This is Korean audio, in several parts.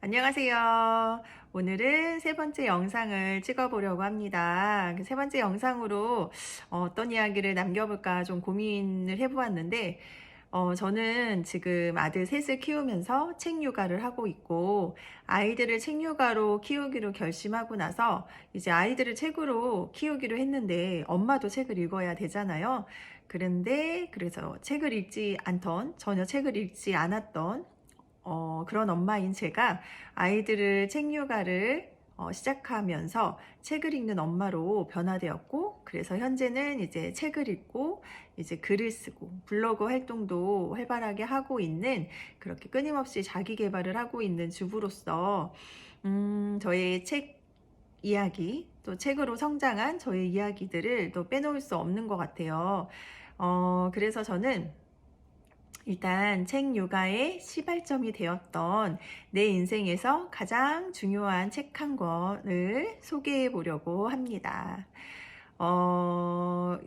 안녕하세요. 오늘은 세 번째 영상을 찍어보려고 합니다. 그 세 번째 영상으로 어떤 이야기를 남겨볼까 좀 고민을 해보았는데, 저는 지금 아들 셋을 키우면서 책 육아를 하고 있고, 아이들을 책 육아로 키우기로 결심하고 나서 이제 아이들을 책으로 키우기로 했는데, 엄마도 책을 읽어야 되잖아요. 그래서 책을 읽지 않던, 전혀 책을 읽지 않았던 그런 엄마인 제가 아이들을 책 육아를 시작하면서 책을 읽는 엄마로 변화되었고, 그래서 현재는 이제 책을 읽고 이제 글을 쓰고 블로그 활동도 활발하게 하고 있는, 그렇게 끊임없이 자기 개발을 하고 있는 주부로서 저의 책 이야기, 또 책으로 성장한 저의 이야기들을 또 빼놓을 수 없는 것 같아요. 그래서 저는 일단 책 육아의 시발점이 되었던 내 인생에서 가장 중요한 책 한 권을 소개해 보려고 합니다.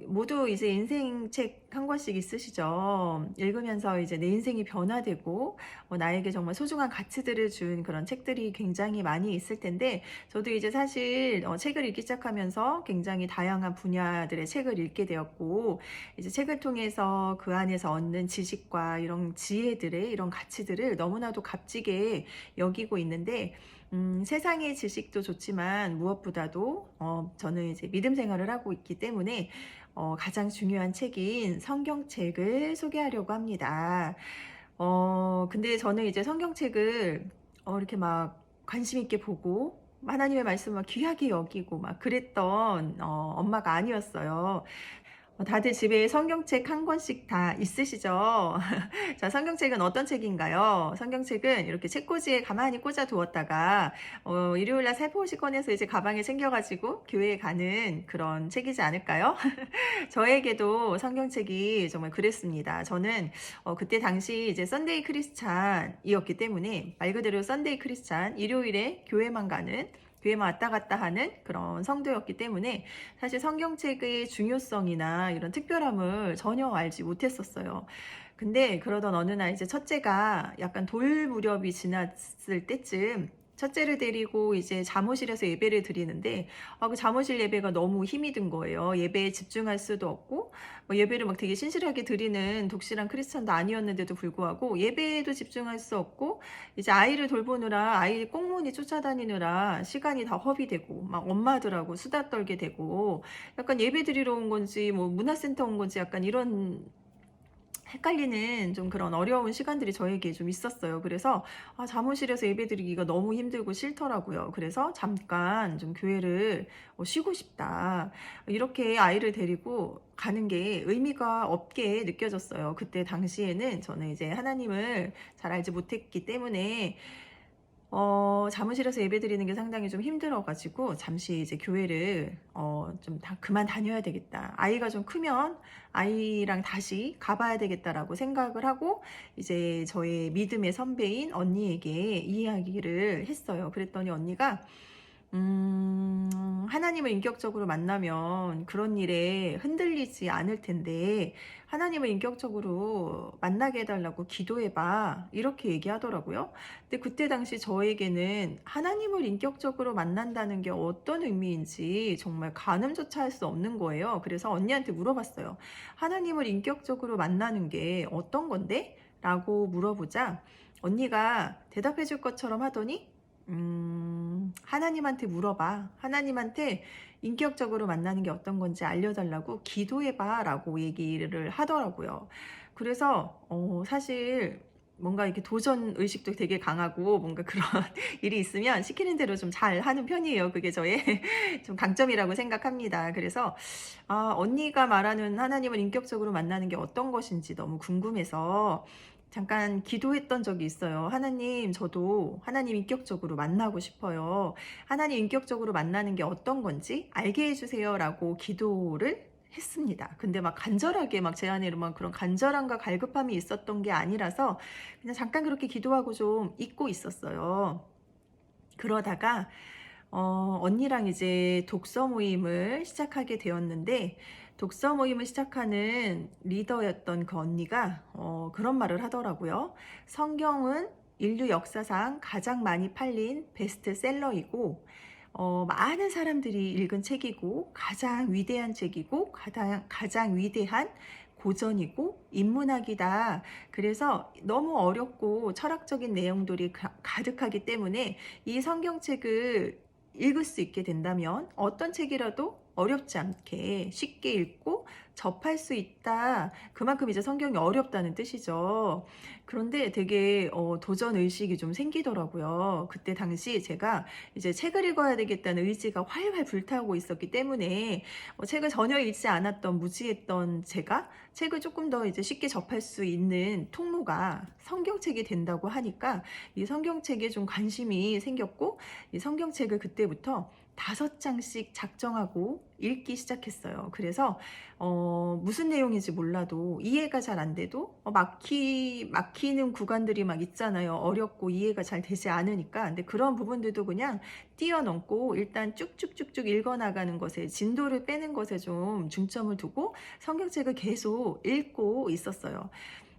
모두 이제 인생 책 한 권씩 있으시죠? 읽으면서 이제 내 인생이 변화되고, 나에게 정말 소중한 가치들을 준 그런 책들이 굉장히 많이 있을 텐데, 저도 이제 사실 책을 읽기 시작하면서 굉장히 다양한 분야들의 책을 읽게 되었고, 이제 책을 통해서 그 안에서 얻는 지식과 이런 지혜들의 이런 가치들을 너무나도 값지게 여기고 있는데, 세상의 지식도 좋지만 무엇보다도 저는 이제 믿음 생활을 하고 있기 때문에 가장 중요한 책인 성경책을 소개하려고 합니다. 근데 저는 이제 성경책을 이렇게 막 관심 있게 보고 하나님의 말씀을 막 귀하게 여기고 막 그랬던 엄마가 아니었어요. 다들 집에 성경책 한 권씩 다 있으시죠? 자, 성경책은 어떤 책인가요? 성경책은 이렇게 책꽂이에 가만히 꽂아 두었다가 일요일날 살포시 꺼내서 이제 가방에 챙겨가지고 교회에 가는 그런 책이지 않을까요? 저에게도 성경책이 정말 그랬습니다. 저는 그때 당시 이제 썬데이 크리스찬이었기 때문에, 말 그대로 썬데이 크리스찬, 일요일에 교회만 왔다 갔다 하는 그런 성도였기 때문에 사실 성경책의 중요성이나 이런 특별함을 전혀 알지 못했었어요. 근데 그러던 어느 날 이제 첫째가 약간 돌 무렵이 지났을 때쯤 첫째를 데리고 이제 잠옷실에서 예배를 드리는데, 그 잠옷실 예배가 너무 힘이 든 거예요. 예배에 집중할 수도 없고, 예배를 막 되게 신실하게 드리는 독실한 크리스찬도 아니었는데도 불구하고 예배에도 집중할 수 없고, 이제 아이를 돌보느라, 아이 꽁무니 쫓아다니느라 시간이 다 허비되고, 막 엄마들하고 수다 떨게 되고, 약간 예배 드리러 온 건지 뭐 문화센터 온 건지 약간 이런 헷갈리는 좀 그런 어려운 시간들이 저에게 좀 있었어요. 그래서 사무실에서 예배드리기가 너무 힘들고 싫더라고요. 그래서 잠깐 좀 교회를 쉬고 싶다, 이렇게 아이를 데리고 가는 게 의미가 없게 느껴졌어요. 그때 당시에는 저는 이제 하나님을 잘 알지 못했기 때문에 사무실에서 예배드리는 게 상당히 좀 힘들어가지고 잠시 이제 교회를 좀 그만 다녀야 되겠다. 아이가 좀 크면 아이랑 다시 가봐야 되겠다라고 생각을 하고 이제 저의 믿음의 선배인 언니에게 이야기를 했어요. 그랬더니 언니가 하나님을 인격적으로 만나면 그런 일에 흔들리지 않을 텐데, 하나님을 인격적으로 만나게 해달라고 기도해봐, 이렇게 얘기하더라고요. 근데 그때 당시 저에게는 하나님을 인격적으로 만난다는 게 어떤 의미인지 정말 가늠조차 할 수 없는 거예요. 그래서 언니한테 물어봤어요. 하나님을 인격적으로 만나는 게 어떤 건데? 라고 물어보자 언니가 대답해 줄 것처럼 하더니, 하나님한테 물어봐. 하나님한테 인격적으로 만나는 게 어떤 건지 알려달라고 기도해봐 라고 얘기를 하더라고요. 그래서 사실 뭔가 이렇게 도전 의식도 되게 강하고, 뭔가 그런 일이 있으면 시키는 대로 좀 잘 하는 편이에요. 그게 저의 좀 강점이라고 생각합니다. 그래서 언니가 말하는 하나님을 인격적으로 만나는 게 어떤 것인지 너무 궁금해서 잠깐 기도했던 적이 있어요. 하나님, 저도 하나님 인격적으로 만나고 싶어요. 하나님 인격적으로 만나는 게 어떤 건지 알게 해주세요 라고 기도를 했습니다. 근데 막 간절하게 막 제 안에 막 그런 간절함과 갈급함이 있었던 게 아니라서 그냥 잠깐 그렇게 기도하고 좀 잊고 있었어요. 그러다가 언니랑 이제 독서 모임을 시작하게 되었는데, 독서 모임을 시작하는 리더였던 그 언니가 그런 말을 하더라고요. 성경은 인류 역사상 가장 많이 팔린 베스트셀러이고 많은 사람들이 읽은 책이고 가장 위대한 책이고 가장 위대한 고전이고 인문학이다. 그래서 너무 어렵고 철학적인 내용들이 가득하기 때문에 이 성경책을 읽을 수 있게 된다면 어떤 책이라도 어렵지 않게 쉽게 읽고 접할 수 있다. 그만큼 이제 성경이 어렵다는 뜻이죠. 그런데 되게 도전 의식이 좀 생기더라고요. 그때 당시 제가 이제 책을 읽어야 되겠다는 의지가 활활 불타고 있었기 때문에 책을 전혀 읽지 않았던 무지했던 제가 책을 조금 더 이제 쉽게 접할 수 있는 통로가 성경책이 된다고 하니까 이 성경책에 좀 관심이 생겼고 이 성경책을 그때부터 5장씩 작정하고 읽기 시작했어요. 그래서 무슨 내용인지 몰라도 이해가 잘 안 돼도 막히는 구간들이 막 있잖아요. 어렵고 이해가 잘 되지 않으니까. 근데 그런 부분들도 그냥 뛰어넘고 일단 쭉쭉쭉쭉 읽어나가는 것에 진도를 빼는 것에 좀 중점을 두고 성경책을 계속 읽고 있었어요.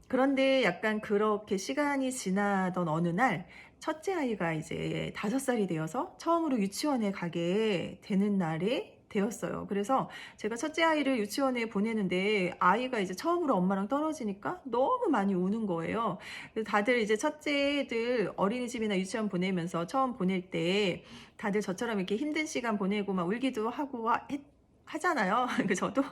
그런데 약간 그렇게 시간이 지나던 어느 날 첫째 아이가 이제 5살이 되어서 처음으로 유치원에 가게 되는 날에 되었어요. 그래서 제가 첫째 아이를 유치원에 보내는데 아이가 이제 처음으로 엄마랑 떨어지니까 너무 많이 우는 거예요. 그래서 다들 이제 첫째들 어린이집이나 유치원 보내면서 처음 보낼 때 다들 저처럼 이렇게 힘든 시간 보내고 막 울기도 하고 하잖아요. 그 저도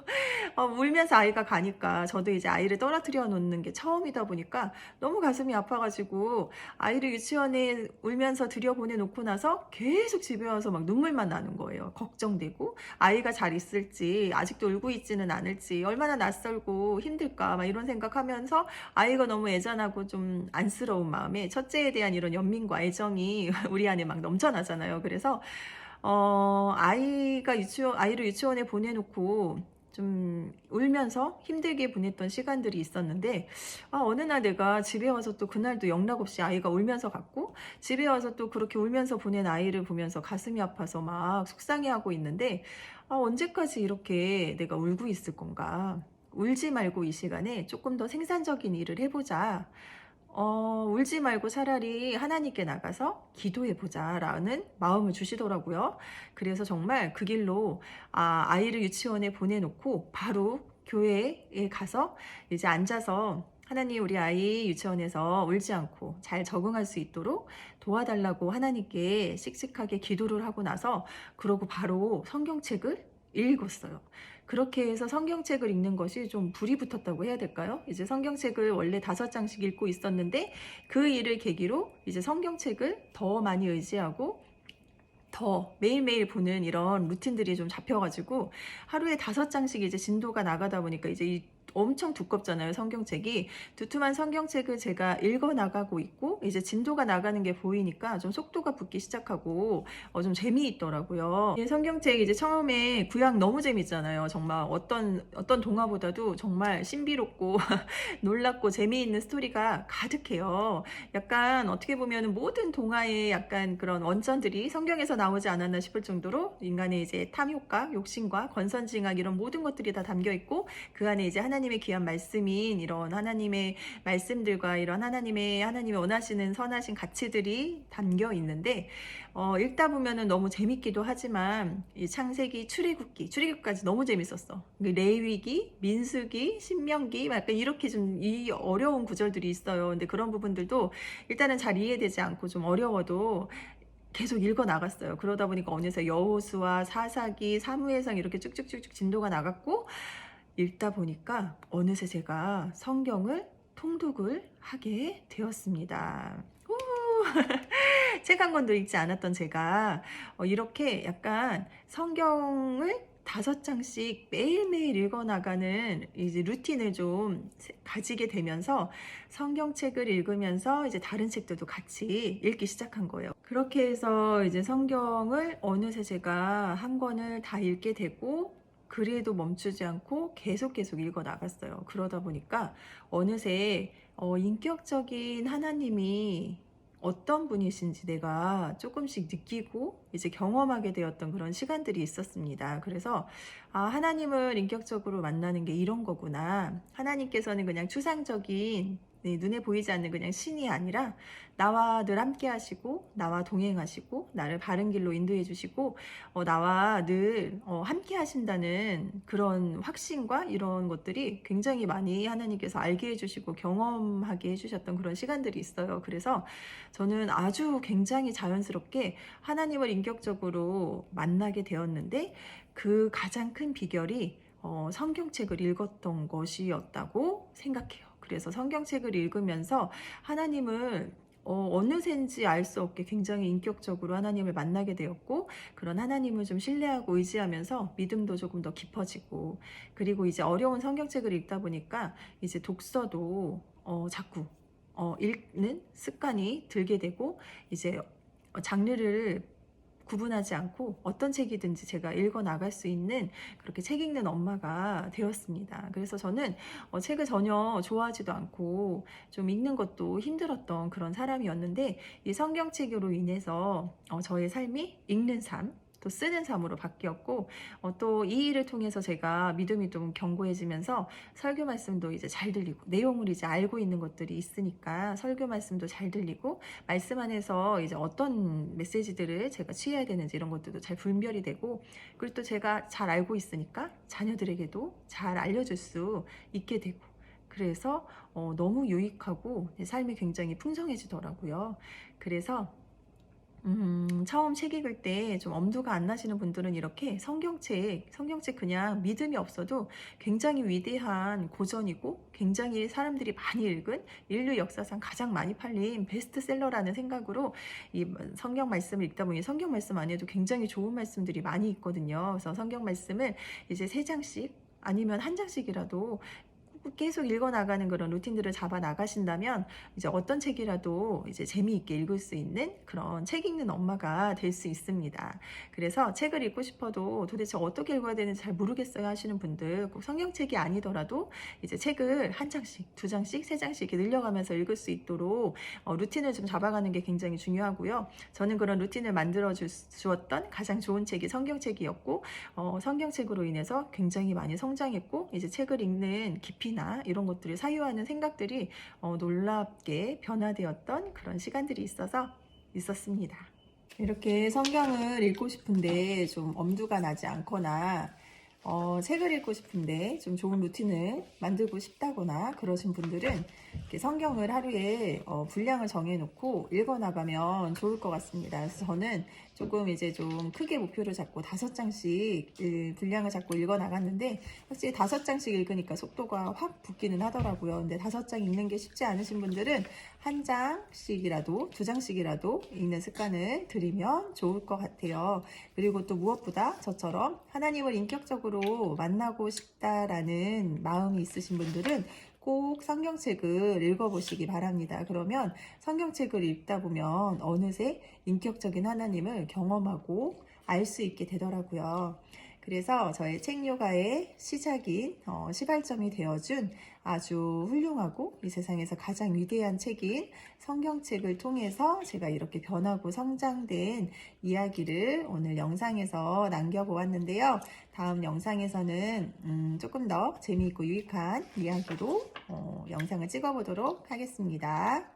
울면서 아이가 가니까 저도 이제 아이를 떨어뜨려 놓는 게 처음이다 보니까 너무 가슴이 아파가지고 아이를 유치원에 울면서 들여보내 놓고 나서 계속 집에 와서 막 눈물만 나는 거예요. 걱정되고 아이가 잘 있을지 아직도 울고 있지는 않을지 얼마나 낯설고 힘들까 막 이런 생각하면서 아이가 너무 애잔하고 좀 안쓰러운 마음에 첫째에 대한 이런 연민과 애정이 우리 안에 막 넘쳐나잖아요. 그래서 아이를 유치원에 보내놓고 좀 울면서 힘들게 보냈던 시간들이 있었는데, 어느 날 내가 집에 와서 또 그날도 영락없이 아이가 울면서 갔고, 집에 와서 또 그렇게 울면서 보낸 아이를 보면서 가슴이 아파서 막 속상해하고 있는데, 언제까지 이렇게 내가 울고 있을 건가? 울지 말고 이 시간에 조금 더 생산적인 일을 해보자. 울지 말고 차라리 하나님께 나가서 기도해 보자라는 마음을 주시더라고요. 그래서 정말 그 길로 아이를 유치원에 보내놓고 바로 교회에 가서 이제 앉아서 하나님 우리 아이 유치원에서 울지 않고 잘 적응할 수 있도록 도와달라고 하나님께 씩씩하게 기도를 하고 나서 그러고 바로 성경책을 읽었어요. 그렇게 해서 성경책을 읽는 것이 좀 불이 붙었다고 해야 될까요? 이제 성경책을 원래 5장씩 읽고 있었는데 그 일을 계기로 이제 성경책을 더 많이 의지하고 더 매일매일 보는 이런 루틴들이 좀 잡혀가지고 하루에 5장씩 이제 진도가 나가다 보니까 이제 엄청 두껍잖아요. 성경책이. 두툼한 성경책을 제가 읽어 나가고 있고 이제 진도가 나가는 게 보이니까 좀 속도가 붙기 시작하고 좀 재미있더라고요. 이 성경책 이제 처음에 구약 너무 재밌잖아요. 정말 어떤 동화보다도 정말 신비롭고 놀랍고 재미있는 스토리가 가득해요. 약간 어떻게 보면 모든 동화의 약간 그런 원천들이 성경에서 나오지 않았나 싶을 정도로 인간의 이제 탐욕과 욕심과 권선징악 이런 모든 것들이 다 담겨 있고 그 안에 이제 하나님의 귀한 말씀인 이런 하나님의 말씀들과 이런 하나님의 원하시는 선하신 가치들이 담겨 있는데 읽다 보면은 너무 재밌기도 하지만 이 창세기, 출애굽기까지 너무 재밌었어. 레위기, 민수기, 신명기 약간 이렇게 좀 이 어려운 구절들이 있어요. 근데 그런 부분들도 일단은 잘 이해되지 않고 좀 어려워도 계속 읽어 나갔어요. 그러다 보니까 어느새 여호수아, 사사기, 사무엘상 이렇게 쭉쭉쭉쭉 진도가 나갔고 읽다 보니까 어느새 제가 성경을 통독을 하게 되었습니다. 책 한 권도 읽지 않았던 제가 이렇게 약간 성경을 5장씩 매일매일 읽어나가는 이제 루틴을 좀 가지게 되면서 성경책을 읽으면서 이제 다른 책들도 같이 읽기 시작한 거예요. 그렇게 해서 이제 성경을 어느새 제가 한 권을 다 읽게 되고 그래도 멈추지 않고 계속 읽어 나갔어요. 그러다 보니까 어느새 인격적인 하나님이 어떤 분이신지 내가 조금씩 느끼고 이제 경험하게 되었던 그런 시간들이 있었습니다. 그래서 하나님을 인격적으로 만나는 게 이런 거구나. 하나님께서는 그냥 추상적인 네, 눈에 보이지 않는 그냥 신이 아니라 나와 늘 함께 하시고 나와 동행하시고 나를 바른 길로 인도해 주시고 나와 늘 함께 하신다는 그런 확신과 이런 것들이 굉장히 많이 하나님께서 알게 해주시고 경험하게 해주셨던 그런 시간들이 있어요. 그래서 저는 아주 굉장히 자연스럽게 하나님을 인격적으로 만나게 되었는데 그 가장 큰 비결이 성경책을 읽었던 것이었다고 생각해요. 그래서 성경책을 읽으면서 하나님을 어느샌지 알 수 없게 굉장히 인격적으로 하나님을 만나게 되었고, 그런 하나님을 좀 신뢰하고 의지하면서 믿음도 조금 더 깊어지고, 그리고 이제 어려운 성경책을 읽다 보니까 이제 독서도 자꾸 읽는 습관이 들게 되고, 이제 장르를 구분하지 않고 어떤 책이든지 제가 읽어 나갈 수 있는 그렇게 책 읽는 엄마가 되었습니다. 그래서 저는 책을 전혀 좋아하지도 않고 좀 읽는 것도 힘들었던 그런 사람이었는데, 이 성경책으로 인해서 저의 삶이 읽는 삶, 또 쓰는 삶으로 바뀌었고, 또 이 일을 통해서 제가 믿음이 좀 견고해지면서 설교 말씀도 이제 잘 들리고, 내용을 이제 알고 있는 것들이 있으니까 설교 말씀도 잘 들리고, 말씀 안에서 이제 어떤 메시지들을 제가 취해야 되는지 이런 것들도 잘 분별이 되고, 그리고 또 제가 잘 알고 있으니까 자녀들에게도 잘 알려줄 수 있게 되고, 그래서 너무 유익하고 삶이 굉장히 풍성해지더라고요. 그래서 처음 책 읽을 때 좀 엄두가 안 나시는 분들은 이렇게 성경책 그냥 믿음이 없어도 굉장히 위대한 고전이고 굉장히 사람들이 많이 읽은 인류 역사상 가장 많이 팔린 베스트셀러라는 생각으로 이 성경 말씀을 읽다 보니 성경 말씀 안에도 굉장히 좋은 말씀들이 많이 있거든요. 그래서 성경 말씀을 이제 3장씩 아니면 한 장씩이라도 계속 읽어 나가는 그런 루틴들을 잡아 나가신다면 이제 어떤 책이라도 이제 재미있게 읽을 수 있는 그런 책 읽는 엄마가 될 수 있습니다. 그래서 책을 읽고 싶어도 도대체 어떻게 읽어야 되는지 잘 모르겠어요 하시는 분들, 꼭 성경책이 아니더라도 이제 책을 한 장씩, 2장씩, 3장씩 이렇게 늘려가면서 읽을 수 있도록 루틴을 좀 잡아가는 게 굉장히 중요하고요. 저는 그런 루틴을 만들어 주었던 가장 좋은 책이 성경책이었고, 성경책으로 인해서 굉장히 많이 성장했고, 이제 책을 읽는 깊이나 이런 것들을 사유하는 생각들이 놀랍게 변화되었던 그런 시간들이 있었습니다. 이렇게 성경을 읽고 싶은데 좀 엄두가 나지 않거나 책을 읽고 싶은데 좀 좋은 루틴을 만들고 싶다거나 그러신 분들은 이렇게 성경을 하루에 분량을 정해놓고 읽어나가면 좋을 것 같습니다. 그래서 저는 조금 이제 좀 크게 목표를 잡고 5장씩 분량을 잡고 읽어나갔는데, 확실히 5장씩 읽으니까 속도가 확 붙기는 하더라고요. 근데 5장 읽는 게 쉽지 않으신 분들은 한 장씩이라도 2장씩이라도 읽는 습관을 들이면 좋을 것 같아요. 그리고 또 무엇보다 저처럼 하나님을 인격적으로 만나고 싶다라는 마음이 있으신 분들은 꼭 성경책을 읽어보시기 바랍니다. 그러면 성경책을 읽다 보면 어느새 인격적인 하나님을 경험하고 알 수 있게 되더라고요. 그래서 저의 책 요가의 시작인 시발점이 되어준 아주 훌륭하고 이 세상에서 가장 위대한 책인 성경책을 통해서 제가 이렇게 변하고 성장된 이야기를 오늘 영상에서 남겨보았는데요. 다음 영상에서는 조금 더 재미있고 유익한 이야기로 영상을 찍어보도록 하겠습니다.